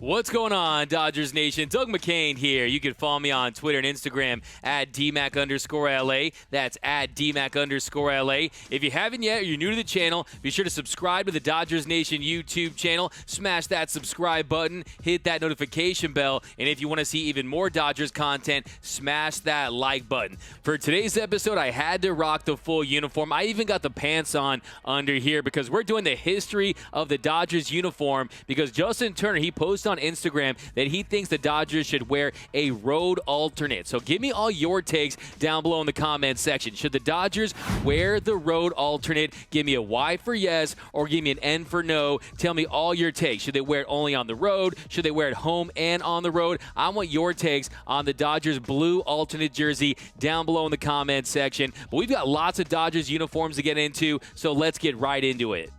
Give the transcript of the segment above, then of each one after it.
What's going on, Dodgers Nation? Doug McCain here. You can follow me on Twitter and Instagram at DMAC_LA. That's at DMAC_LA. If you haven't yet or you're new to the channel, be sure to subscribe to the Dodgers Nation YouTube channel. Smash that subscribe button. Hit that notification bell. And if you want to see even more Dodgers content, smash that like button. For today's episode, I had to rock the full uniform. I even got the pants on under here because we're doing the history of the Dodgers uniform because Justin Turner, he posted on Instagram that he thinks the Dodgers should wear a road alternate. So give me all your takes down below in the comment section. Should the Dodgers wear the road alternate? Give me a Y for yes or give me an N for no. Tell me all your takes. Should they wear it only on the road? Should they wear it home and on the road? I want your takes on the Dodgers blue alternate jersey down below in the comment section. But we've got lots of Dodgers uniforms to get into, so let's get right into it.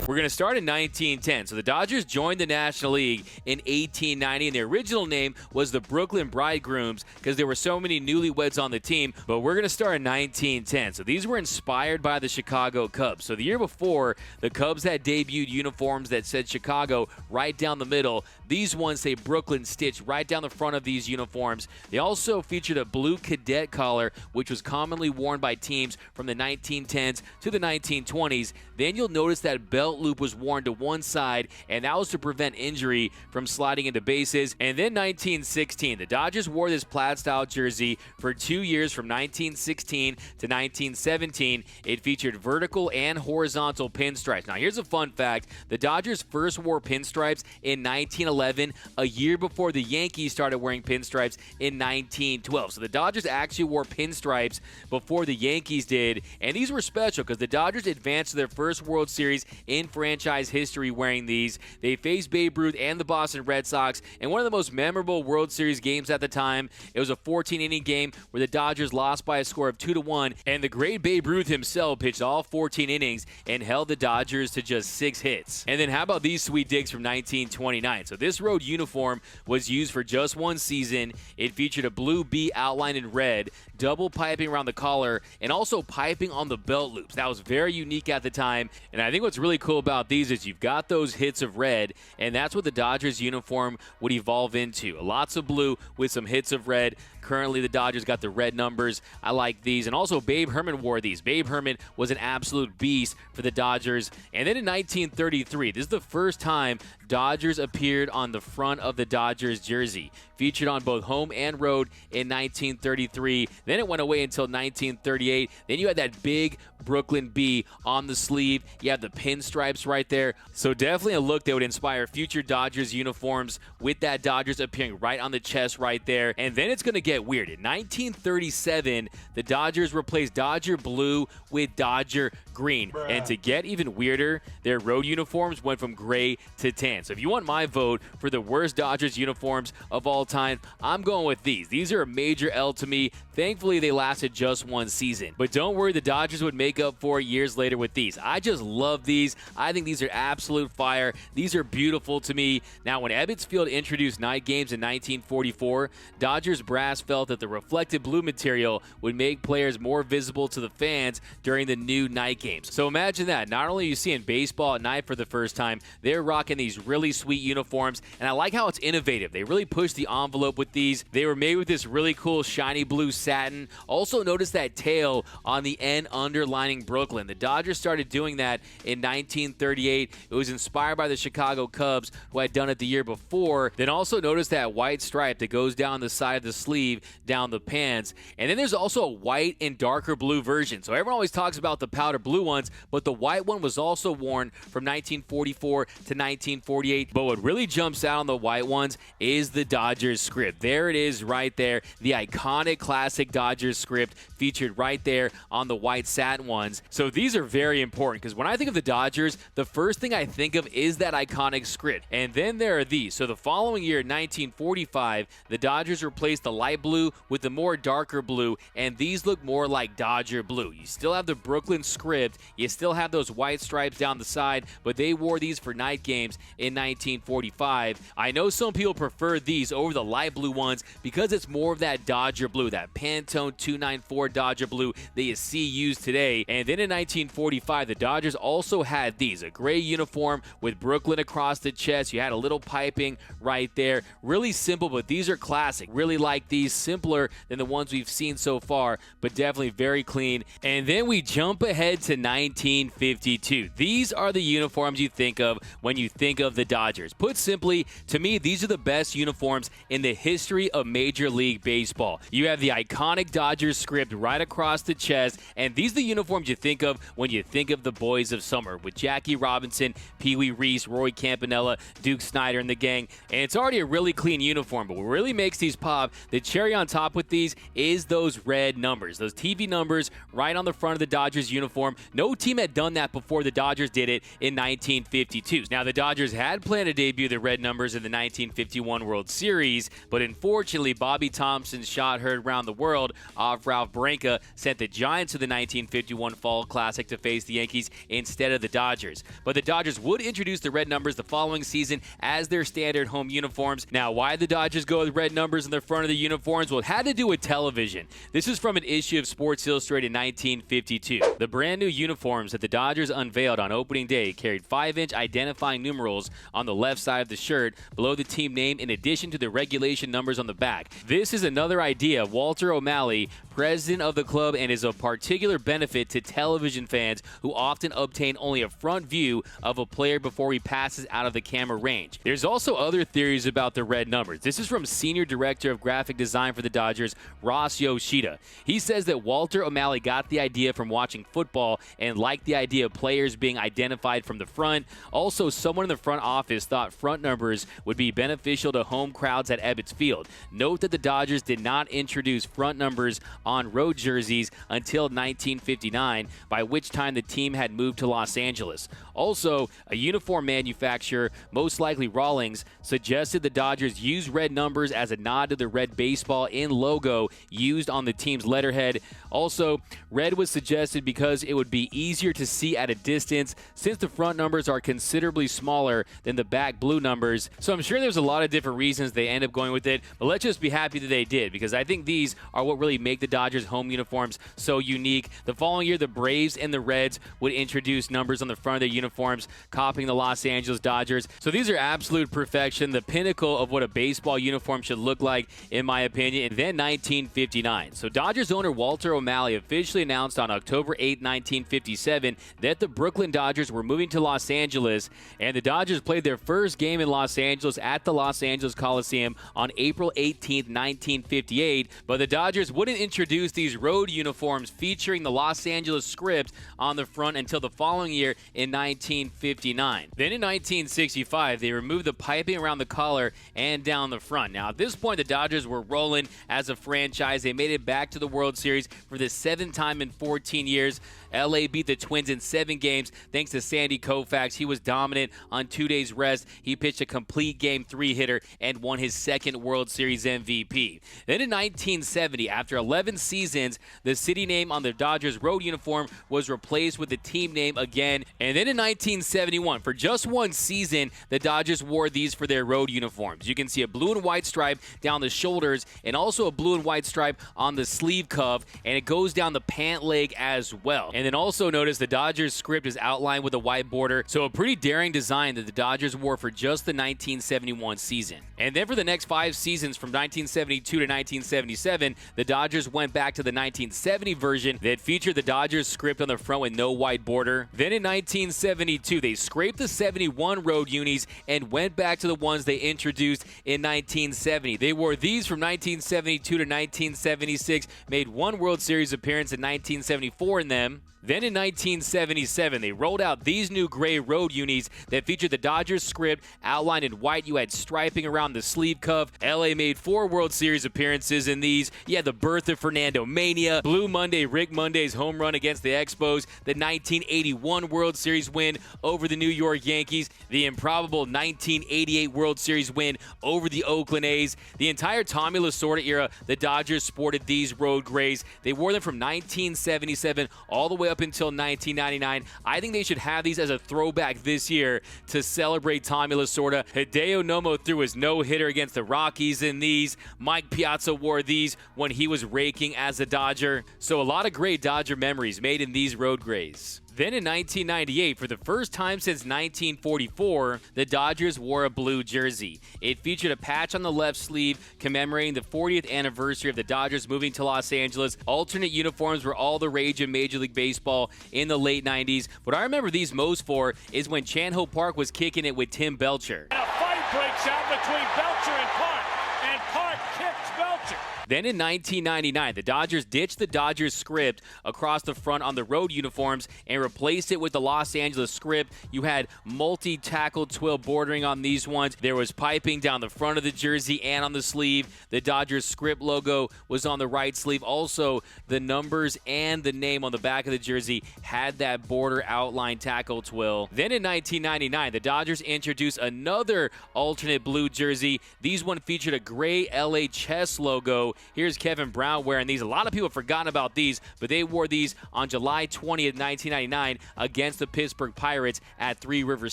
We're going to start in 1910. So the Dodgers joined the National League in 1890, and their original name was the Brooklyn Bridegrooms because there were so many newlyweds on the team. But we're going to start in 1910. So these were inspired by the Chicago Cubs. So the year before, the Cubs had debuted uniforms that said Chicago right down the middle. These ones say Brooklyn stitched right down the front of these uniforms. They also featured a blue cadet collar, which was commonly worn by teams from the 1910s to the 1920s. Then you'll notice that belt loop was worn to one side, and that was to prevent injury from sliding into bases. And then 1916, the Dodgers wore this plaid-style jersey for 2 years from 1916 to 1917. It featured vertical and horizontal pinstripes. Now, here's a fun fact. The Dodgers first wore pinstripes in 1911, a year before the Yankees started wearing pinstripes in 1912. So the Dodgers actually wore pinstripes before the Yankees did, and these were special because the Dodgers advanced to their first World Series in franchise history wearing these. They faced Babe Ruth and the Boston Red Sox in one of the most memorable World Series games at the time. It was a 14-inning game where the Dodgers lost by a score of 2-1, and the great Babe Ruth himself pitched all 14 innings and held the Dodgers to just 6 hits. And then how about these sweet digs from 1929? So this road uniform was used for just one season. It featured a blue B outlined in red, double piping around the collar, and also piping on the belt loops. That was very unique at the time, and I think what's really cool about these is you've got those hits of red, and that's what the Dodgers uniform would evolve into. Lots of blue with some hits of red. Currently, the Dodgers got the red numbers. I like these. And also, Babe Herman wore these. Babe Herman was an absolute beast for the Dodgers. And then in 1933, this is the first time Dodgers appeared on the front of the Dodgers jersey. Featured on both home and road in 1933. Then it went away until 1938. Then you had that big Brooklyn B on the sleeve. You have the pinstripes right there. So definitely a look that would inspire future Dodgers uniforms with that Dodgers appearing right on the chest right there. And then it's going to get weird. In 1937, the Dodgers replaced Dodger blue with Dodger green. And to get even weirder, their road uniforms went from gray to tan. So if you want my vote for the worst Dodgers uniforms of all time, I'm going with these. These are a major L to me. Thankfully, they lasted just one season. But don't worry, the Dodgers would make up for it years later with these. I just love these. I think these are absolute fire. These are beautiful to me. Now, when Ebbets Field introduced night games in 1944, Dodgers brass felt that the reflective blue material would make players more visible to the fans during the new night games. So imagine that. Not only are you seeing baseball at night for the first time, they're rocking these really sweet uniforms, and I like how it's innovative. They really pushed the envelope with these. They were made with this really cool shiny blue satin. Also notice that tail on the end underlining Brooklyn. The Dodgers started doing that in 1938. It was inspired by the Chicago Cubs, who had done it the year before. Then also notice that white stripe that goes down the side of the sleeve, down the pants. And then there's also a white and darker blue version. So everyone always talks about the powder blue ones, but the white one was also worn from 1944 to 1948. But what really jumps out on the white ones is the Dodgers script. There it is right there. The iconic classic Dodgers script featured right there on the white satin ones. So these are very important because when I think of the Dodgers, the first thing I think of is that iconic script. And then there are these. So the following year, 1945, the Dodgers replaced the light blue with the more darker blue, and these look more like Dodger blue. You still have the Brooklyn script, you still have those white stripes down the side, but they wore these for night games in 1945. I know some people prefer these over the light blue ones because it's more of that Dodger blue, that Pantone 294 Dodger blue that you see used today. And then in 1945, the Dodgers also had these. A gray uniform with Brooklyn across the chest. You had a little piping right there. Really simple, but these are classic. Really like these. Simpler than the ones we've seen so far, but definitely very clean. And then we jump ahead to 1952. These are the uniforms you think of when you think of the Dodgers. Put simply, to me, these are the best uniforms in the history of Major League Baseball. You have the iconic Dodgers script right across the chest, and these are the uniforms you think of when you think of the boys of summer, with Jackie Robinson, Pee Wee Reese, Roy Campanella, Duke Snyder, and the gang. And it's already a really clean uniform, but what really makes these pop, the cherry on top with these, is those red numbers, those TV numbers right on the front of the Dodgers uniform. No team had done that before the Dodgers did it in 1952. Now, the Dodgers had planned to debut the red numbers in the 1951 World Series, but unfortunately, Bobby Thompson's shot heard around the world off Ralph Branca sent the Giants to the 1951 Fall Classic to face the Yankees instead of the Dodgers. But the Dodgers would introduce the red numbers the following season as their standard home uniforms. Now, why did the Dodgers go with red numbers in the front of the uniforms? Well, it had to do with television. This is from an issue of Sports Illustrated in 1952. The brand new uniforms that the Dodgers unveiled on opening day carried 5-inch identifying numerals on the left side of the shirt below the team name in addition to the regulation numbers on the back. This is another idea of Walter O'Malley, president of the club, and is of particular benefit to television fans who often obtain only a front view of a player before he passes out of the camera range. There's also other theories about the red numbers. This is from Senior Director of Graphic Design for the Dodgers, Ross Yoshida. He says that Walter O'Malley got the idea from watching football and liked the idea of players being identified from the front. Also, someone in the front office thought front numbers would be beneficial to home crowds at Ebbets Field. Note that the Dodgers did not introduce front numbers on road jerseys until 1959, by which time the team had moved to Los Angeles. Also, a uniform manufacturer, most likely Rawlings, suggested the Dodgers use red numbers as a nod to the red baseball in logo used on the team's letterhead. Also, red was suggested because it would be easier to see at a distance since the front numbers are considerably smaller than the back blue numbers. So I'm sure there's a lot of different reasons they end up going with it, but let's just be happy that they did, because I think these are what really make the Dodgers home uniforms so unique. The following year, the Braves and the Reds would introduce numbers on the front of their uniforms, copying the Los Angeles Dodgers. So these are absolute perfection, the pinnacle of what a baseball uniform should look like, in my opinion. And then 1959. So Dodgers owner Walter O'Malley officially announced on October 8, 1957, that the Brooklyn Dodgers were moving to Los Angeles, and the Dodgers played their first game in Los Angeles at the Los Angeles Coliseum on April 18, 1958. But the Dodgers wouldn't introduce these road uniforms featuring the Los Angeles script on the front until the following year in 1959. Then in 1965, they removed the piping around the collar and down the front. Now, at this point, the Dodgers were rolling as a franchise. They made it back to the World Series for the 7th time in 14 years. LA beat the Twins in 7 games thanks to Sandy Koufax. He was dominant on 2 days rest. He pitched a complete Game 3 hitter and won his 2nd World Series MVP. Then in 1970, after 11 seasons, the city name on the Dodgers road uniform was replaced with the team name again. And then in 1971, for just 1 season, the Dodgers wore these for their road uniforms. You can see a blue and white stripe down the shoulders and also a blue and white stripe on the sleeve cuff, and it goes down the pant leg as well. And then also notice the Dodgers script is outlined with a white border, so a pretty daring design that the Dodgers wore for just the 1971 season. And then for the next 5 seasons from 1972 to 1977, the Dodgers went back to the 1970 version that featured the Dodgers script on the front with no white border. Then in 1972, they scraped the 71 road unis and went back to the ones they introduced in 1970. They wore these from 1972 to 1976, made 1 World Series appearance in 1974 in them. Then in 1977, they rolled out these new gray road unis that featured the Dodgers script outlined in white. You had striping around the sleeve cuff. LA made 4 World Series appearances in these. You had the birth of Fernando Mania, Blue Monday, Rick Monday's home run against the Expos, the 1981 World Series win over the New York Yankees, the improbable 1988 World Series win over the Oakland A's. The entire Tommy Lasorda era, the Dodgers sported these road grays. They wore them from 1977 all the way up until 1999. I think they should have these as a throwback this year to celebrate Tommy Lasorda. Hideo Nomo threw his no-hitter against the Rockies in these. Mike Piazza wore these when he was raking as a Dodger. So a lot of great Dodger memories made in these road grays. Then in 1998, for the first time since 1944, the Dodgers wore a blue jersey. It featured a patch on the left sleeve commemorating the 40th anniversary of the Dodgers moving to Los Angeles. Alternate uniforms were all the rage in Major League Baseball in the late 90s. What I remember these most for is when Chan-Ho Park was kicking it with Tim Belcher. And a fight breaks out between Belcher and Park kicks Belcher. Then in 1999, the Dodgers ditched the Dodgers script across the front on the road uniforms and replaced it with the Los Angeles script. You had multi-tackle twill bordering on these ones. There was piping down the front of the jersey and on the sleeve. The Dodgers script logo was on the right sleeve. Also, the numbers and the name on the back of the jersey had that border outline tackle twill. Then in 1999, the Dodgers introduced another alternate blue jersey. These one featured a gray LA chess logo. Here's Kevin Brown wearing these. A lot of people have forgotten about these, but they wore these on July 20th, 1999 against the Pittsburgh Pirates at Three Rivers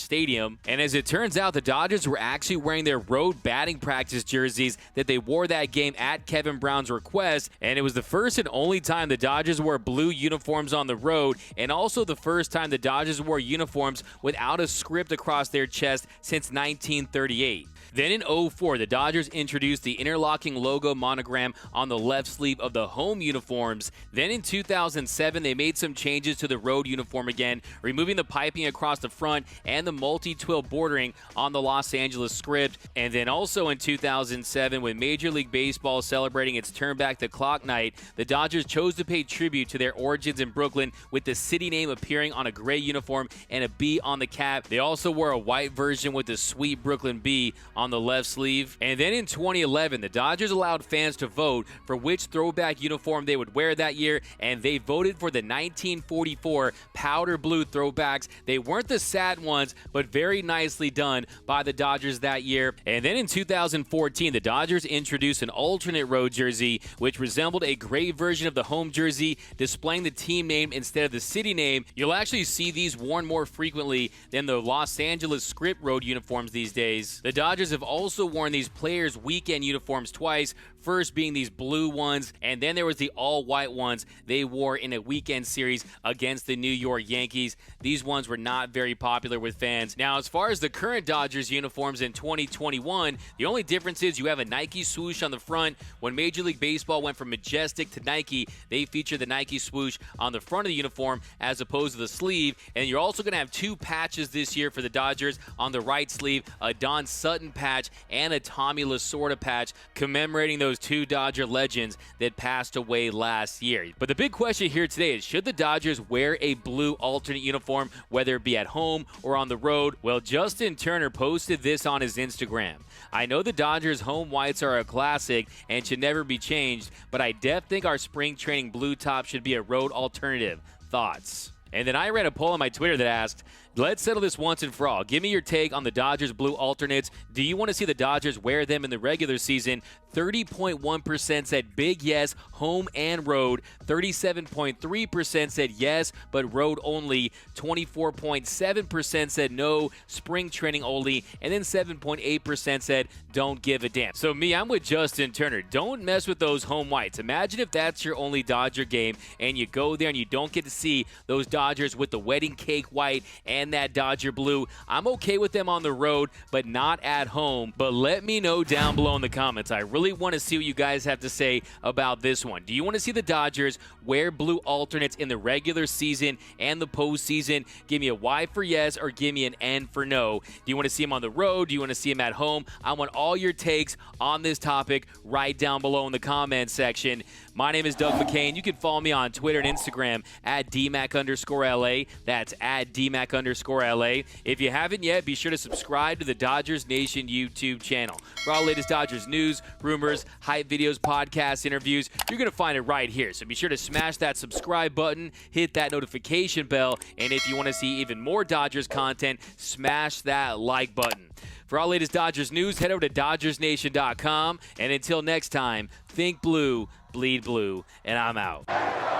Stadium. And as it turns out, the Dodgers were actually wearing their road batting practice jerseys that they wore that game at Kevin Brown's request. And it was the first and only time the Dodgers wore blue uniforms on the road, and also the first time the Dodgers wore uniforms without a script across their chest since 1938. Then in 2004, the Dodgers introduced the interlocking logo monogram on the left sleeve of the home uniforms. Then in 2007, they made some changes to the road uniform again, removing the piping across the front and the multi-twill bordering on the Los Angeles script. And then also in 2007, with Major League Baseball celebrating its turn back the clock night, the Dodgers chose to pay tribute to their origins in Brooklyn with the city name appearing on a gray uniform and a B on the cap. They also wore a white version with the sweet Brooklyn B on the left sleeve. And then in 2011, the Dodgers allowed fans to vote for which throwback uniform they would wear that year, and they voted for the 1944 powder blue throwbacks. They weren't the satin ones, but very nicely done by the Dodgers that year. And then in 2014, the Dodgers introduced an alternate road jersey, which resembled a gray version of the home jersey, displaying the team name instead of the city name. You'll actually see these worn more frequently than the Los Angeles script road uniforms these days. The Dodgers have also worn these players' weekend uniforms twice, first being these blue ones, and then there was the all-white ones they wore in a weekend series against the New York Yankees. These ones were not very popular with fans. Now, as far as the current Dodgers uniforms in 2021, the only difference is you have a Nike swoosh on the front. When Major League Baseball went from Majestic to Nike, they featured the Nike swoosh on the front of the uniform as opposed to the sleeve. And you're also going to have two patches this year for the Dodgers on the right sleeve, a Don Sutton patch and a Tommy Lasorda patch, commemorating those two Dodger legends that passed away last year. But the big question here today is, should the Dodgers wear a blue alternate uniform, whether it be at home or on the road? Well, Justin Turner posted this on his Instagram. I know the Dodgers home whites are a classic and should never be changed, but I think our spring training blue top should be a road alternative. Thoughts? And then I ran a poll on my Twitter that asked, let's settle this once and for all. Give me your take on the Dodgers blue alternates. Do you want to see the Dodgers wear them in the regular season? 30.1% said big yes, home and road. 37.3% said yes, but road only. 24.7% said no, spring training only. And then 7.8% said don't give a damn. So me, I'm with Justin Turner. Don't mess with those home whites. Imagine if that's your only Dodger game and you go there and you don't get to see those Dodgers with the wedding cake white and that Dodger blue. I'm okay with them on the road, but not at home. But let me know down below in the comments. I really want to see what you guys have to say about this one. Do you want to see the Dodgers wear blue alternates in the regular season and the postseason? Give me a Y for yes or give me an N for no. Do you want to see them on the road? Do you want to see them at home? I want all your takes on this topic right down below in the comment section. My name is Doug McCain. You can follow me on Twitter and Instagram at DMAC_LA. That's at DMAC_LA. If you haven't yet, be sure to subscribe to the Dodgers Nation YouTube channel. For all the latest Dodgers news, rumors, hype videos, podcasts, interviews, you're going to find it right here. So be sure to smash that subscribe button, hit that notification bell, and if you want to see even more Dodgers content, smash that like button. For all the latest Dodgers news, head over to DodgersNation.com. And until next time, think blue, bleed blue, and I'm out.